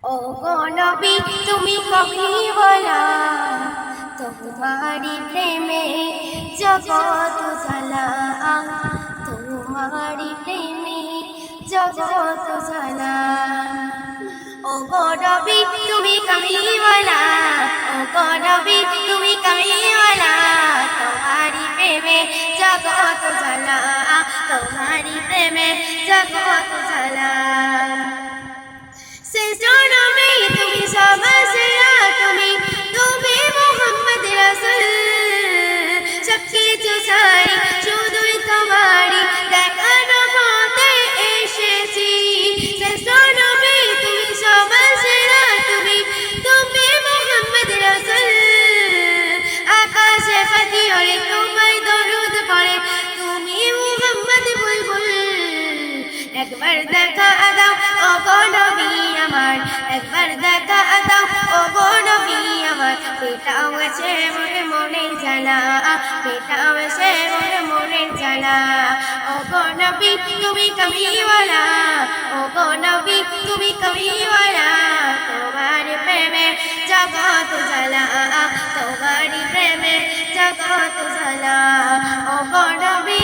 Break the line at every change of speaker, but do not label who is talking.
ও গো নবী তুমি কবিওয়ালা, তোমারি প্রেমে জগৎ জ্বালা, তোমারি প্রেমে জগৎ জ্বালা। ও গো নবী তুমি কবিওয়ালা, ও গো নবী তুমি কবিওয়ালা, তোমারি প্রেমে জগৎ জ্বালা, তোমারি প্রেমে জগৎ জ্বালা। তুমি সবসেরা, তুমি মোহাম্মদ রাসূল, সবকিছু চাই শুধুই তোমারই দেখানো পথে এসেছি। শ্রেষ্ঠ নবী তুমি সবসেরা, তুমি মোহাম্মদ রাসূল, আকাশে পাখি ওড়ে তোমায় দরুদ পড়ে, তুমি মোহাম্মদ বুলবুল। একবার দেখা দাও ও গো নবী আমার, একবার দেখা দাও ও গো নবী আমার, পেটাও আছে মোরে মনের জ্বালা, পেটাও আছে মোরে মনের জ্বালা। ও গো নবী তুমি কবিওয়ালা, ও গো নবী তুমি কবিওয়ালা, তোমার প্রেমে জগৎ জ্বালা, তোমার প্রেমে জগৎ জ্বালা। ও গো নবী